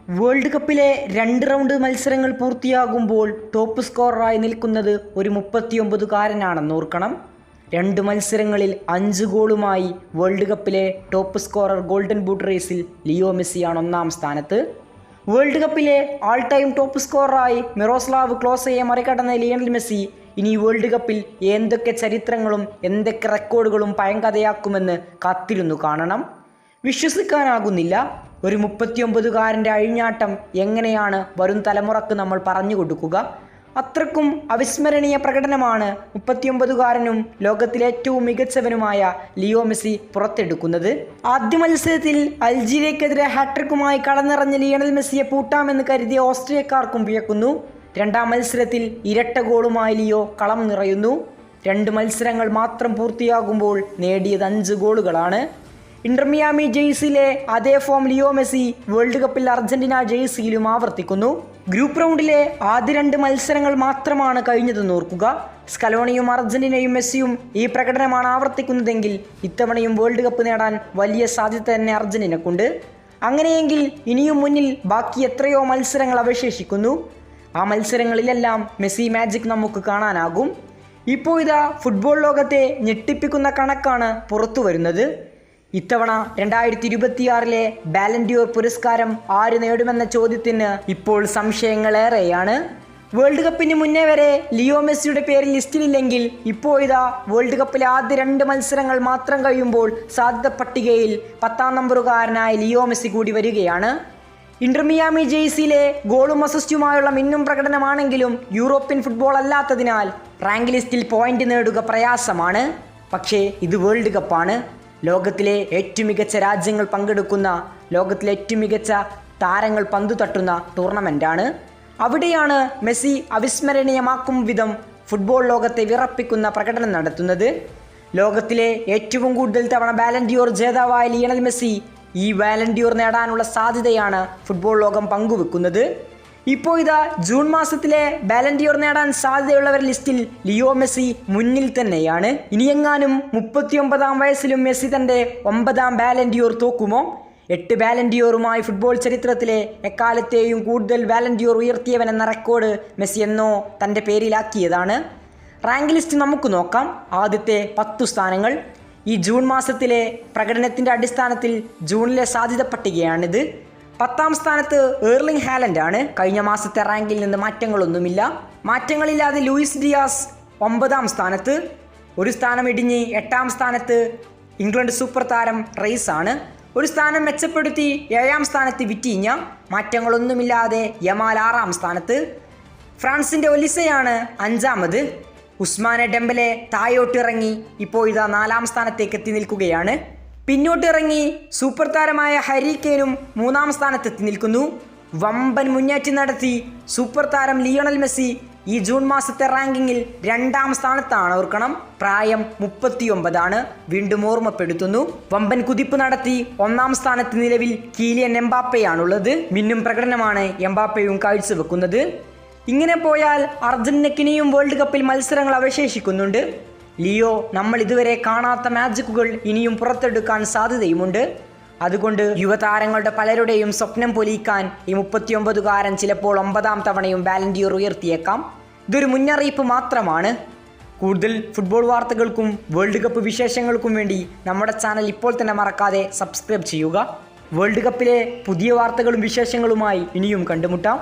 World കപ്പിലെ 2 round മത്സരങ്ങൾ പൂർത്തിയാകുമ്പോൾ top സ്കോററായി നിൽക്കുന്നത് ഒരു 39-കാരനാണെന്ന് ഓർക്കണം. 2 മത്സരങ്ങളിൽ 5 ഗോളുമായി വേൾഡ് കപ്പിലെ ടോപ്പ് സ്കോറർ ഗോൾഡൻ ബൂട്ട് റേസിൽ ലിയോ മെസ്സിയാണ് 1-ാം സ്ഥാനത്ത്. വേൾഡ് കപ്പിലെ ആൾ ടൈം ടോപ്പ് സ്കോററായി മിറോസ്ലാവ് ക്ലോസയെ മറികടന്ന ലിയണൽ മെസ്സി ഇനി വേൾഡ് കപ്പിൽ എന്തൊക്കെ ചരിത്രങ്ങളും എന്തൊക്കെ റെക്കോർഡുകളും പഴങ്കഥയാക്കുമെന്ന് കാത്തിരുന്നു കാണണം. വിശ്വസിക്കാനാകുന്നില്ല. ഒരു 39-കാരൻ്റെ അഴിഞ്ഞാട്ടം എങ്ങനെയാണ് വരും തലമുറക്ക് നമ്മൾ പറഞ്ഞു കൊടുക്കുക? അത്രക്കും അവിസ്മരണീയ പ്രകടനമാണ് 39-കാരനും ലോകത്തിലെ ഏറ്റവും മികച്ചവനുമായ ലിയോ മെസ്സി പുറത്തെടുക്കുന്നത്. ആദ്യ മത്സരത്തിൽ അൾജീരിയക്കെതിരെ ഹാട്രിക്കുമായി കളനിറഞ്ഞ ലിയണൽ മെസ്സിയെ പൂട്ടാമെന്ന് കരുതിയ ഓസ്ട്രിയക്കാർക്കും വിയക്കുന്നു. 2-ാം മത്സരത്തിൽ ഇരട്ട ഗോളുമായി ലിയോ കളം നിറയുന്നു. 2 മത്സരങ്ങൾ മാത്രം പൂർത്തിയാകുമ്പോൾ നേടിയത് 5 ഗോളുകളാണ്. ഇന്റർ മിയാമി ജേഴ്സിയിലെ അതേ ഫോം ലിയോ മെസ്സി വേൾഡ് കപ്പിൽ അർജന്റീന ജേഴ്സിയിലും ആവർത്തിക്കുന്നു. ഗ്രൂപ്പ് റൗണ്ടിലെ ആദ്യ 2 മത്സരങ്ങൾ മാത്രമാണ് കഴിഞ്ഞതെന്ന് ഓർക്കുക. സ്കലോണിയും അർജന്റീനയും മെസ്സിയും ഈ പ്രകടനമാണ് ആവർത്തിക്കുന്നതെങ്കിൽ ഇത്തവണയും വേൾഡ് കപ്പ് നേടാൻ വലിയ സാധ്യത തന്നെ അർജന്റീനക്കുണ്ട്. അങ്ങനെയെങ്കിൽ ഇനിയും മുന്നിൽ ബാക്കി എത്രയോ മത്സരങ്ങൾ അവശേഷിക്കുന്നു. ആ മത്സരങ്ങളിലെല്ലാം മെസ്സി മാജിക് നമുക്ക് കാണാനാകും. ഇപ്പോൾ ഇതാ ഫുട്ബോൾ ലോകത്തെ ഞെട്ടിപ്പിക്കുന്ന കണക്കാണ് പുറത്തു വരുന്നത്. ഇത്തവണ 2026-ലെ ബാലൻഡിയോർ പുരസ്കാരം ആര് നേടുമെന്ന ചോദ്യത്തിന് ഇപ്പോൾ സംശയങ്ങളേറെയാണ്. വേൾഡ് കപ്പിന് മുന്നേ വരെ ലിയോ മെസ്സിയുടെ പേര് ലിസ്റ്റിലില്ലെങ്കിൽ ഇപ്പോൾ ഇതാ വേൾഡ് കപ്പിലെ ആദ്യ 2 മത്സരങ്ങൾ മാത്രം കഴിയുമ്പോൾ സാധ്യത പട്ടികയിൽ 10-ാം നമ്പറുകാരനായ ലിയോ മെസ്സി കൂടി വരികയാണ്. ഇന്റർ മിയാമി ജേഴ്സിയിലെ ഗോളും അസിസ്റ്റുമായുള്ള മിന്നും പ്രകടനമാണെങ്കിലും യൂറോപ്യൻ ഫുട്ബോൾ അല്ലാത്തതിനാൽ റാങ്ക് ലിസ്റ്റിൽ പോയിന്റ് നേടുക പ്രയാസമാണ്. പക്ഷേ ഇത് വേൾഡ് കപ്പാണ്. ലോകത്തിലെ ഏറ്റവും മികച്ച രാജ്യങ്ങൾ പങ്കെടുക്കുന്ന, ലോകത്തിലെ ഏറ്റവും മികച്ച താരങ്ങൾ പന്തു തട്ടുന്ന ടൂർണമെൻ്റാണ്. അവിടെയാണ് മെസ്സി അവിസ്മരണീയമാക്കും വിധം ഫുട്ബോൾ ലോകത്തെ വിറപ്പിക്കുന്ന പ്രകടനം നടത്തുന്നത്. ലോകത്തിലെ ഏറ്റവും കൂടുതൽ തവണ ബാലൻഡിയോർ ജേതാവായ ലിയണൽ മെസ്സി ഈ ബാലൻഡിയോർ നേടാനുള്ള സാധ്യതയാണ് ഫുട്ബോൾ ലോകം പങ്കുവെക്കുന്നത്. ഇപ്പോൾ ഇതാ ജൂൺ മാസത്തിലെ ബാലൻഡിയോർ നേടാൻ സാധ്യതയുള്ളവരുടെ ലിസ്റ്റിൽ ലിയോ മെസ്സി മുന്നിൽ തന്നെയാണ്. ഇനിയെങ്ങാനും 39-ാം വയസ്സിലും മെസ്സി തൻ്റെ 9-ാം ബാലൻഡിയോർ തോക്കുമോ? 8 ബാലൻഡിയോറുമായി ഫുട്ബോൾ ചരിത്രത്തിലെ എക്കാലത്തെയും കൂടുതൽ ബാലൻഡിയോർ ഉയർത്തിയവനെന്ന റെക്കോർഡ് മെസ്സി എന്നോ തൻ്റെ പേരിലാക്കിയതാണ്. റാങ്ക് ലിസ്റ്റ് നമുക്ക് നോക്കാം. ആദ്യത്തെ 10 സ്ഥാനങ്ങൾ ഈ ജൂൺ മാസത്തിലെ പ്രകടനത്തിൻ്റെ അടിസ്ഥാനത്തിൽ ജൂണിലെ സാധ്യത പട്ടികയാണിത്. 10-ാം സ്ഥാനത്ത് എർലിംഗ് ഹാലൻഡ് ആണ്. കഴിഞ്ഞ മാസത്തെ റാങ്കിൽ നിന്ന് മാറ്റങ്ങളൊന്നുമില്ല. മാറ്റങ്ങളില്ലാതെ ലൂയിസ് ഡിയാസ് 9-ാം സ്ഥാനത്ത്. ഒരു സ്ഥാനം ഇടിഞ്ഞ് 8-ാം സ്ഥാനത്ത് ഇംഗ്ലണ്ട് സൂപ്പർ താരം റൈസ് ആണ്. ഒരു സ്ഥാനം മെച്ചപ്പെടുത്തി 7-ാം സ്ഥാനത്ത് വിറ്റീഞ്ഞ. മാറ്റങ്ങളൊന്നുമില്ലാതെ യമാൽ 6-ാം സ്ഥാനത്ത്. ഫ്രാൻസിൻ്റെ ഒലിസയാണ് 5-ാമത്. ഉസ്മാനെ ഡെംബലെ താഴോട്ടിറങ്ങി ഇപ്പോൾ ഇതാ 4-ാം സ്ഥാനത്തേക്ക് എത്തി നിൽക്കുകയാണ്. പിന്നോട്ടിറങ്ങി സൂപ്പർ താരമായ ഹാരി കെയ്നും 3-ാം സ്ഥാനത്തെത്തി നിൽക്കുന്നു. വമ്പൻ മുന്നേറ്റം നടത്തി സൂപ്പർ താരം ലിയണൽ മെസ്സി ഈ ജൂൺ മാസത്തെ റാങ്കിങ്ങിൽ 2-ാം സ്ഥാനത്താണ്. ഓർക്കണം, പ്രായം 39 വീണ്ടും ഓർമ്മപ്പെടുത്തുന്നു. വമ്പൻ കുതിപ്പ് നടത്തി 1-ാം സ്ഥാനത്ത് നിലവിൽ കീലിയൻ എംബാപ്പയാണുള്ളത്. മിന്നും പ്രകടനമാണ് എംബാപ്പയും കാഴ്ചവെക്കുന്നത്. ഇങ്ങനെ പോയാൽ അർജന്റീനയ്ക്കിനിയും വേൾഡ് കപ്പിൽ മത്സരങ്ങൾ അവശേഷിക്കുന്നുണ്ട്. ലിയോ നമ്മൾ ഇതുവരെ കാണാത്ത മാജിക്കുകൾ ഇനിയും പുറത്തെടുക്കാൻ സാധ്യതയുമുണ്ട്. അതുകൊണ്ട് യുവതാരങ്ങളുടെ പലരുടെയും സ്വപ്നം പൊലിയിക്കാൻ ഈ 39-കാരൻ ചിലപ്പോൾ 9-ാം തവണയും ബാലൻഡിയോർ ഉയർത്തിയേക്കാം. ഇതൊരു മുന്നറിയിപ്പ് മാത്രമാണ്. കൂടുതൽ ഫുട്ബോൾ വാർത്തകൾക്കും വേൾഡ് കപ്പ് വിശേഷങ്ങൾക്കും വേണ്ടി നമ്മുടെ ചാനൽ ഇപ്പോൾ തന്നെ മറക്കാതെ സബ്സ്ക്രൈബ് ചെയ്യുക. വേൾഡ് കപ്പിലെ പുതിയ വാർത്തകളും വിശേഷങ്ങളുമായി ഇനിയും കണ്ടുമുട്ടാം.